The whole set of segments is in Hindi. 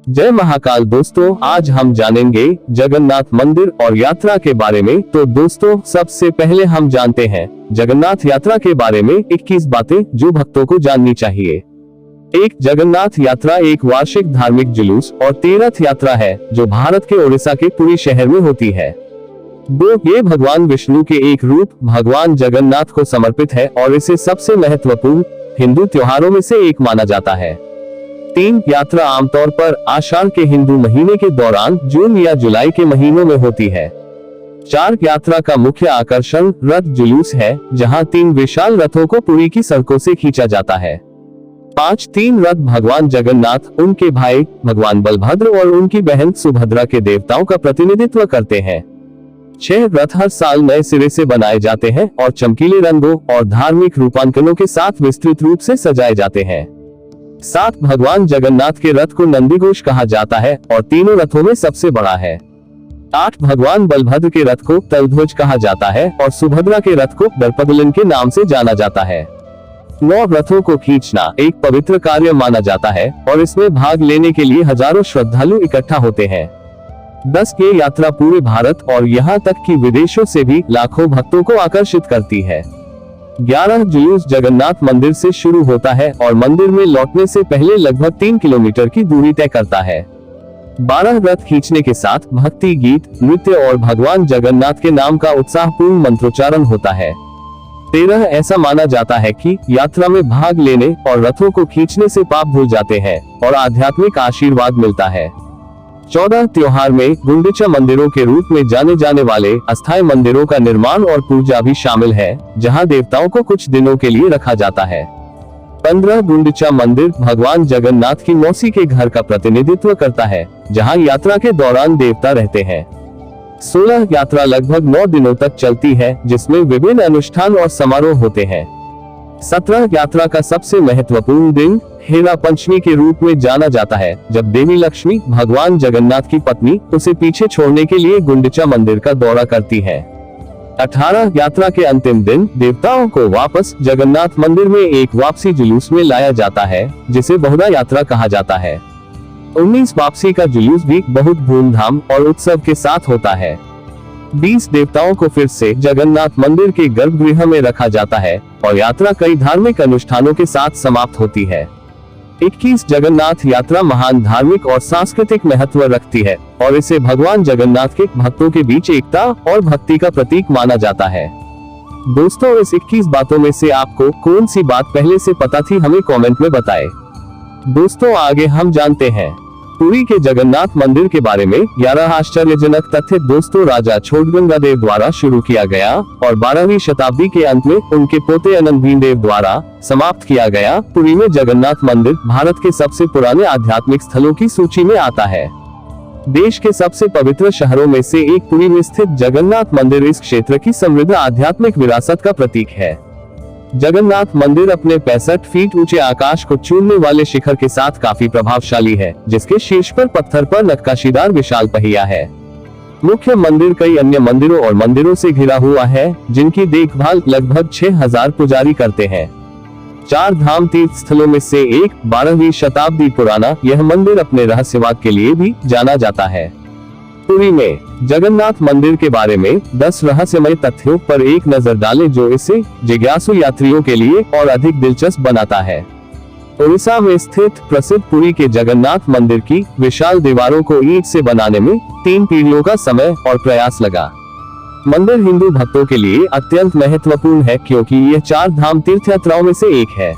जय महाकाल। दोस्तों, आज हम जानेंगे जगन्नाथ मंदिर और यात्रा के बारे में। तो दोस्तों, सबसे पहले हम जानते हैं जगन्नाथ यात्रा के बारे में 21 बातें जो भक्तों को जाननी चाहिए। एक, जगन्नाथ यात्रा एक वार्षिक धार्मिक जुलूस और तीर्थ यात्रा है जो भारत के उड़ीसा के पुरी शहर में होती है। 2, ये भगवान विष्णु के एक रूप भगवान जगन्नाथ को समर्पित है और इसे सबसे महत्वपूर्ण हिंदू त्योहारों में से एक माना जाता है। 3, यात्रा आमतौर पर आषाढ़ के हिंदू महीने के दौरान जून या जुलाई के महीनों में होती है। 4, यात्रा का मुख्य आकर्षण रथ जुलूस है, जहां 3 विशाल रथों को पुरी की सड़कों से खींचा जाता है। 5, 3 रथ भगवान जगन्नाथ, उनके भाई भगवान बलभद्र और उनकी बहन सुभद्रा के देवताओं का प्रतिनिधित्व करते हैं। 6, रथ हर साल नए सिरे से बनाए जाते हैं और चमकीले रंगों और धार्मिक रूपांकनों के साथ विस्तृत रूप से सजाए जाते हैं। 7, भगवान जगन्नाथ के रथ को नंदीघोष कहा जाता है और तीनों रथों में सबसे बड़ा है। 8, भगवान बलभद्र के रथ को तलध्वज कहा जाता है और सुभद्रा के रथ को दर्पदलन के नाम से जाना जाता है। 9, रथों को खींचना एक पवित्र कार्य माना जाता है और इसमें भाग लेने के लिए हजारों श्रद्धालु इकट्ठा होते हैं। 10, ये यात्रा पूरे भारत और यहाँ तक कि विदेशों से भी लाखों भक्तों को आकर्षित करती है। 11, जुलूस जगन्नाथ मंदिर से शुरू होता है और मंदिर में लौटने से पहले लगभग 3 किलोमीटर की दूरी तय करता है। 12, रथ खींचने के साथ भक्ति गीत, नृत्य और भगवान जगन्नाथ के नाम का उत्साहपूर्ण मंत्रोच्चारण होता है। 13, ऐसा माना जाता है कि यात्रा में भाग लेने और रथों को खींचने से पाप धुल जाते हैं और आध्यात्मिक आशीर्वाद मिलता है। 14, त्योहार में गुंडीचा मंदिरों के रूप में जाने जाने वाले अस्थायी मंदिरों का निर्माण और पूजा भी शामिल है, जहां देवताओं को कुछ दिनों के लिए रखा जाता है। 15, गुंडीचा मंदिर भगवान जगन्नाथ की मौसी के घर का प्रतिनिधित्व करता है, जहां यात्रा के दौरान देवता रहते हैं। 16, यात्रा लगभग 9 दिनों तक चलती है, जिसमें विभिन्न अनुष्ठान और समारोह होते हैं। 17, यात्रा का सबसे महत्वपूर्ण दिन हेरा पंचमी के रूप में जाना जाता है, जब देवी लक्ष्मी भगवान जगन्नाथ की पत्नी उसे पीछे छोड़ने के लिए गुंडीचा मंदिर का दौरा करती है। 18, यात्रा के अंतिम दिन देवताओं को वापस जगन्नाथ मंदिर में एक वापसी जुलूस में लाया जाता है, जिसे बहुधा यात्रा कहा जाता है। 19, वापसी का जुलूस भी बहुत धूमधाम और उत्सव के साथ होता है। 20, देवताओं को फिर से जगन्नाथ मंदिर के गर्भगृह में रखा जाता है और यात्रा कई धार्मिक अनुष्ठानों के साथ समाप्त होती है। 21, जगन्नाथ यात्रा महान धार्मिक और सांस्कृतिक महत्व रखती है और इसे भगवान जगन्नाथ के भक्तों के बीच एकता और भक्ति का प्रतीक माना जाता है। दोस्तों, इस 21 बातों में से आपको कौन सी बात पहले से पता थी, हमें कमेंट में बताएं। दोस्तों, आगे हम जानते हैं पुरी के जगन्नाथ मंदिर के बारे में 11 आश्चर्यजनक तथ्य। दोस्तों, राजा छोटगंगादेव द्वारा शुरू किया गया और 12वीं शताब्दी के अंत में उनके पोते अनंत भीमदेव द्वारा समाप्त किया गया। पुरी में जगन्नाथ मंदिर भारत के सबसे पुराने आध्यात्मिक स्थलों की सूची में आता है। देश के सबसे पवित्र शहरों में से एक पुरी में स्थित जगन्नाथ मंदिर इस क्षेत्र की समृद्ध आध्यात्मिक विरासत का प्रतीक है। जगन्नाथ मंदिर अपने 65 फीट ऊंचे आकाश को छूने वाले शिखर के साथ काफी प्रभावशाली है, जिसके शीर्ष पर पत्थर पर नक्काशीदार विशाल पहिया है। मुख्य मंदिर कई अन्य मंदिरों और मंदिरों से घिरा हुआ है, जिनकी देखभाल लगभग 6000 पुजारी करते हैं। 4 धाम तीर्थ स्थलों में से एक 12वीं शताब्दी पुराना यह मंदिर अपने रहस्यवाद के लिए भी जाना जाता है। पुरी में जगन्नाथ मंदिर के बारे में 10 रहस्यमय तथ्यों पर एक नजर डालें, जो इसे जिज्ञासु यात्रियों के लिए और अधिक दिलचस्प बनाता है। उड़ीसा में स्थित प्रसिद्ध पुरी के जगन्नाथ मंदिर की विशाल दीवारों को ईंट से बनाने में 3 पीढ़ियों का समय और प्रयास लगा। मंदिर हिंदू भक्तों के लिए अत्यंत महत्वपूर्ण है, क्योंकि यह 4 धाम तीर्थ यात्राओं में से एक है।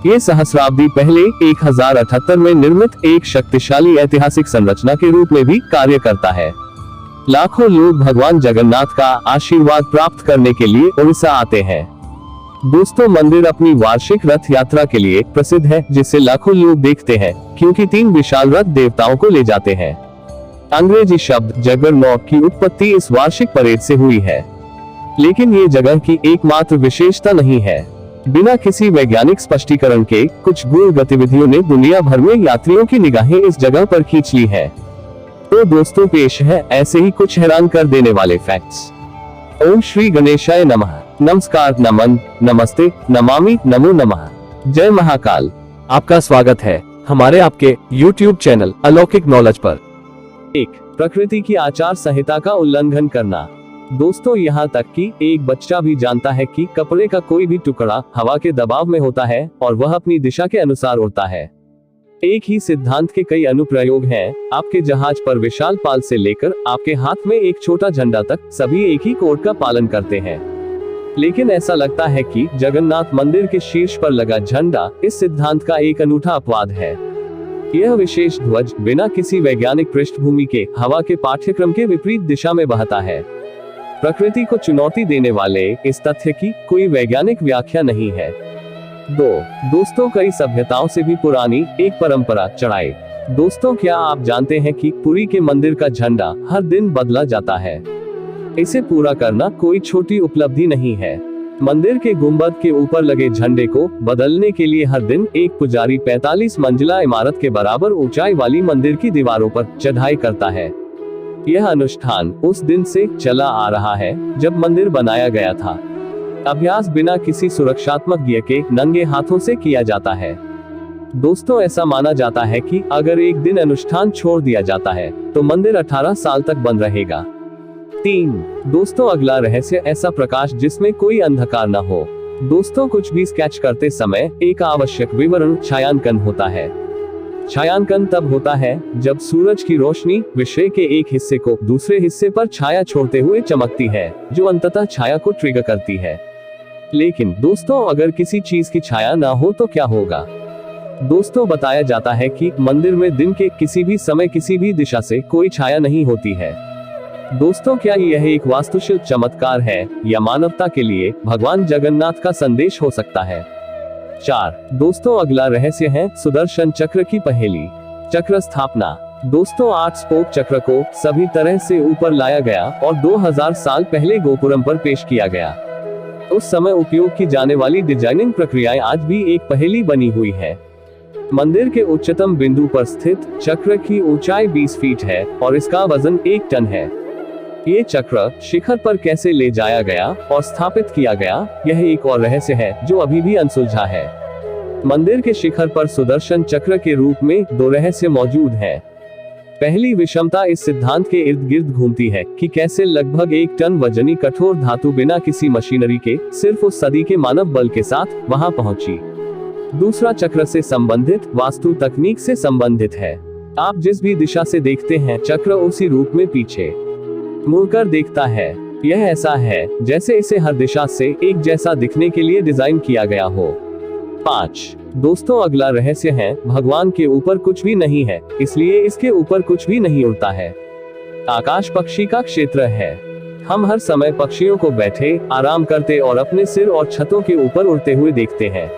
ये सहस्राब्दी पहले 1078 में निर्मित एक शक्तिशाली ऐतिहासिक संरचना के रूप में भी कार्य करता है। लाखों लोग भगवान जगन्नाथ का आशीर्वाद प्राप्त करने के लिए उड़ीसा आते हैं। दोस्तों, मंदिर अपनी वार्षिक रथ यात्रा के लिए प्रसिद्ध है, जिसे लाखों लोग देखते हैं, क्योंकि 3 विशाल रथ देवताओं को ले जाते हैं। अंग्रेजी शब्द जगरनॉट की उत्पत्ति इस वार्षिक परेड से हुई है, लेकिन ये जगह की एकमात्र विशेषता नहीं है। बिना किसी वैज्ञानिक स्पष्टीकरण के कुछ गूढ़ गतिविधियों ने दुनिया भर में यात्रियों की निगाहें इस जगह पर खींच ली है। तो दोस्तों, पेश है ऐसे ही कुछ हैरान कर देने वाले फैक्ट्स। ओम श्री गणेशाय नमः। नमस्कार, नमन, नमस्ते, नमामि, नमो नमः। जय महाकाल। आपका स्वागत है हमारे आपके YouTube चैनल अलौकिक नॉलेज पर। 1. प्रकृति की आचार संहिता का उल्लंघन करना। दोस्तों, यहाँ तक कि एक बच्चा भी जानता है कि कपड़े का कोई भी टुकड़ा हवा के दबाव में होता है और वह अपनी दिशा के अनुसार उड़ता है। एक ही सिद्धांत के कई अनुप्रयोग हैं। आपके जहाज पर विशाल पाल से लेकर आपके हाथ में एक छोटा झंडा तक सभी एक ही कोड का पालन करते हैं। लेकिन ऐसा लगता है कि जगन्नाथ मंदिर के शीर्ष पर लगा झंडा इस सिद्धांत का एक अनूठा अपवाद है। यह विशेष ध्वज बिना किसी वैज्ञानिक पृष्ठभूमि के हवा के पाठ्यक्रम के विपरीत दिशा में बहता है। प्रकृति को चुनौती देने वाले इस तथ्य की कोई वैज्ञानिक व्याख्या नहीं है। 2. दोस्तों, कई सभ्यताओं से भी पुरानी एक परंपरा चढ़ाई। दोस्तों, क्या आप जानते हैं कि पुरी के मंदिर का झंडा हर दिन बदला जाता है? इसे पूरा करना कोई छोटी उपलब्धि नहीं है। मंदिर के गुंबद के ऊपर लगे झंडे को बदलने के लिए हर दिन एक पुजारी 45 मंजिला इमारत के बराबर ऊंचाई वाली मंदिर की दीवारों पर चढ़ाई करता है। यह अनुष्ठान उस दिन से चला आ रहा है जब मंदिर बनाया गया था। अभ्यास बिना किसी सुरक्षात्मक गियर के नंगे हाथों से किया जाता है। दोस्तों, ऐसा माना जाता है कि अगर एक दिन अनुष्ठान छोड़ दिया जाता है तो मंदिर 18 साल तक बंद रहेगा। 3. दोस्तों, अगला रहस्य ऐसा प्रकाश जिसमें कोई अंधकार न हो। दोस्तों, कुछ भी स्केच करते समय एक आवश्यक विवरण छायांकन होता है। छायांकन तब होता है जब सूरज की रोशनी विषय के एक हिस्से को दूसरे हिस्से पर छाया छोड़ते हुए चमकती है, जो अंततः छाया को ट्रिगर करती है। लेकिन दोस्तों, अगर किसी चीज की छाया ना हो तो क्या होगा? दोस्तों, बताया जाता है कि मंदिर में दिन के किसी भी समय किसी भी दिशा से कोई छाया नहीं होती है। दोस्तों, क्या यह एक वास्तुशिल्प चमत्कार है या मानवता के लिए भगवान जगन्नाथ का संदेश हो सकता है? 4. दोस्तों, अगला रहस्य है सुदर्शन चक्र की पहेली। चक्र स्थापना। दोस्तों, 8 स्पोक चक्र को सभी तरह से ऊपर लाया गया और 2000 साल पहले गोपुरम पर पेश किया गया। उस समय उपयोग की जाने वाली डिजाइनिंग प्रक्रियाएं आज भी एक पहेली बनी हुई है। मंदिर के उच्चतम बिंदु पर स्थित चक्र की ऊंचाई 20 फीट है और इसका वजन 1 टन है। ये चक्र शिखर पर कैसे ले जाया गया और स्थापित किया गया, यह एक और रहस्य है जो अभी भी अनसुलझा है। मंदिर के शिखर पर सुदर्शन चक्र के रूप में 2 रहस्य मौजूद हैं। पहली विषमता इस सिद्धांत के इर्द गिर्द घूमती है कि कैसे लगभग 1 टन वजनी कठोर धातु बिना किसी मशीनरी के सिर्फ उस सदी के मानव बल के साथ वहां पहुंची। दूसरा चक्र से संबंधित वास्तु तकनीक से संबंधित है। आप जिस भी दिशा से देखते हैं चक्र उसी रूप में पीछे मुड़कर देखता है। यह ऐसा है जैसे इसे हर दिशा से एक जैसा दिखने के लिए डिजाइन किया गया हो। 5. दोस्तों, अगला रहस्य है भगवान के ऊपर कुछ भी नहीं है, इसलिए इसके ऊपर कुछ भी नहीं उड़ता है। आकाश पक्षी का क्षेत्र है। हम हर समय पक्षियों को बैठे आराम करते और अपने सिर और छतों के ऊपर उड़ते हुए देखते हैं,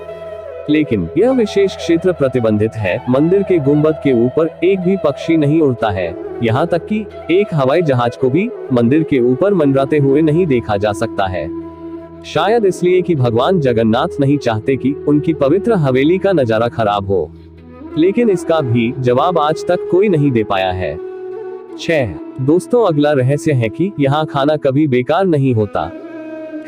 लेकिन यह विशेष क्षेत्र प्रतिबंधित है। मंदिर के गुंबद के ऊपर एक भी पक्षी नहीं उड़ता है, यहाँ तक कि एक हवाई जहाज को भी मंदिर के ऊपर मंडराते हुए नहीं देखा जा सकता है। शायद इसलिए कि भगवान जगन्नाथ नहीं चाहते कि उनकी पवित्र हवेली का नजारा खराब हो, लेकिन इसका भी जवाब आज तक कोई नहीं दे पाया है। 6. दोस्तों, अगला रहस्य है कि यहाँ खाना कभी बेकार नहीं होता।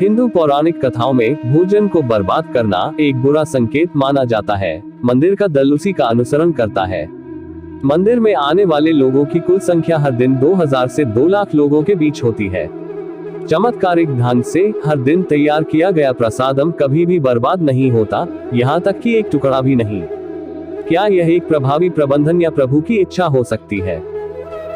हिंदू पौराणिक कथाओं में भोजन को बर्बाद करना एक बुरा संकेत माना जाता है। मंदिर का दल उसी का अनुसरण करता है। मंदिर में आने वाले लोगों की कुल संख्या हर दिन 2000 से 2 लाख लोगों के बीच होती है। चमत्कारिक ढंग से हर दिन तैयार किया गया प्रसादम कभी भी बर्बाद नहीं होता, यहाँ तक कि एक टुकड़ा भी नहीं। क्या यह एक प्रभावी प्रबंधन या प्रभु की इच्छा हो सकती है?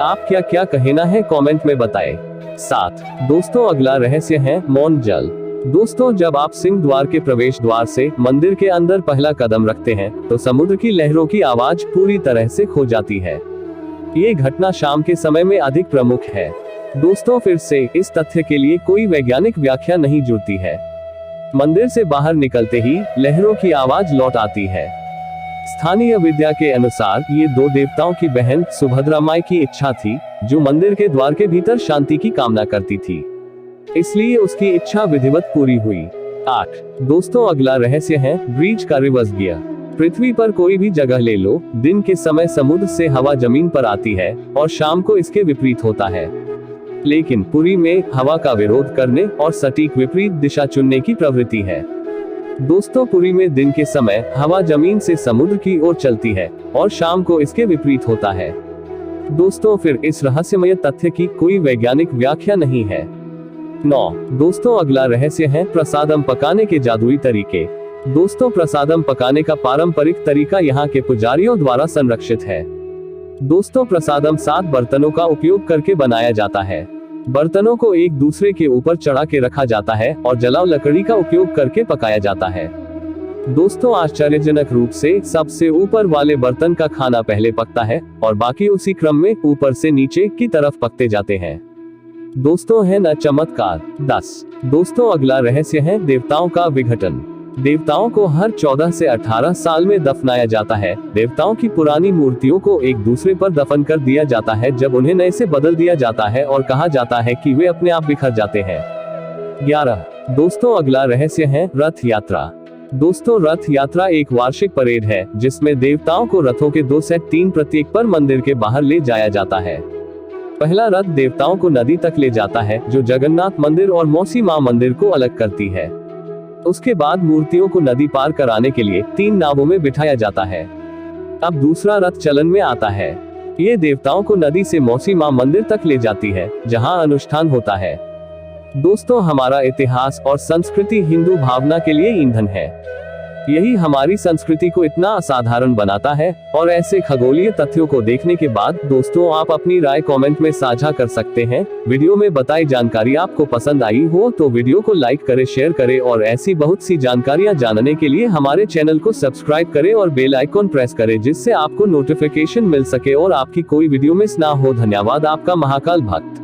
आप क्या कहना है कमेंट में बताएं। 7. दोस्तों, अगला रहस्य है मौन जल। दोस्तों, जब आप सिंह द्वार के प्रवेश द्वार से मंदिर के अंदर पहला कदम रखते हैं तो समुद्र की लहरों की आवाज पूरी तरह से खो जाती है। ये घटना शाम के समय में अधिक प्रमुख है। दोस्तों, फिर से इस तथ्य के लिए कोई वैज्ञानिक व्याख्या नहीं जुड़ती है। मंदिर से बाहर निकलते ही लहरों की आवाज लौट आती है। स्थानीय विद्या के अनुसार ये 2 देवताओं की बहन सुभद्रा माई की इच्छा थी, जो मंदिर के द्वार के भीतर शांति की कामना करती थी, इसलिए उसकी इच्छा विधिवत पूरी हुई। 8. दोस्तों, अगला रहस्य है ब्रीज का रिवर्स गियर। पृथ्वी पर कोई भी जगह ले लो, दिन के समय समुद्र से हवा जमीन पर आती है और शाम को इसके विपरीत होता है। लेकिन पुरी में हवा का विरोध करने और सटीक विपरीत दिशा चुनने की प्रवृत्ति है। दोस्तों पुरी में दिन के समय हवा जमीन से समुद्र की ओर चलती है और शाम को इसके विपरीत होता है। दोस्तों फिर इस रहस्यमय तथ्य की कोई वैज्ञानिक व्याख्या नहीं है। 9 दोस्तों अगला रहस्य है प्रसादम पकाने के जादुई तरीके। दोस्तों प्रसादम पकाने का पारंपरिक तरीका यहाँ के पुजारियों द्वारा संरक्षित है। दोस्तों प्रसादम 7 बर्तनों का उपयोग करके बनाया जाता है। बर्तनों को एक दूसरे के ऊपर चढ़ा के रखा जाता है और जलाव लकड़ी का उपयोग करके पकाया जाता है। दोस्तों आश्चर्यजनक रूप से सबसे ऊपर वाले बर्तन का खाना पहले पकता है और बाकी उसी क्रम में ऊपर से नीचे की तरफ पकते जाते हैं। दोस्तों है न चमत्कार। 10 दोस्तों अगला रहस्य है देवताओं का विघटन। देवताओं को हर 14 से 18 साल में दफनाया जाता है। देवताओं की पुरानी मूर्तियों को एक दूसरे पर दफन कर दिया जाता है जब उन्हें नए से बदल दिया जाता है और कहा जाता है कि वे अपने आप बिखर जाते हैं। 11 दोस्तों अगला रहस्य है रथ यात्रा। दोस्तों रथ यात्रा एक वार्षिक परेड है जिसमें देवताओं को रथों के 2 से 3 प्रत्येक पर मंदिर के बाहर ले जाया जाता है। पहला रथ देवताओं को नदी तक ले जाता है जो जगन्नाथ मंदिर और मौसी मां मंदिर को अलग करती है। उसके बाद मूर्तियों को नदी पार कराने के लिए 3 नावों में बिठाया जाता है। अब दूसरा रथ चलन में आता है। ये देवताओं को नदी से मौसी मां मंदिर तक ले जाती है जहां अनुष्ठान होता है। दोस्तों हमारा इतिहास और संस्कृति हिंदू भावना के लिए ईंधन है। यही हमारी संस्कृति को इतना असाधारण बनाता है। और ऐसे खगोलीय तथ्यों को देखने के बाद दोस्तों आप अपनी राय कमेंट में साझा कर सकते हैं। वीडियो में बताई जानकारी आपको पसंद आई हो तो वीडियो को लाइक करें, शेयर करें और ऐसी बहुत सी जानकारियां जानने के लिए हमारे चैनल को सब्सक्राइब करें और बेल आइकॉन प्रेस करें जिससे आपको नोटिफिकेशन मिल सके और आपकी कोई वीडियो मिस ना हो। धन्यवाद। आपका महाकाल भक्त।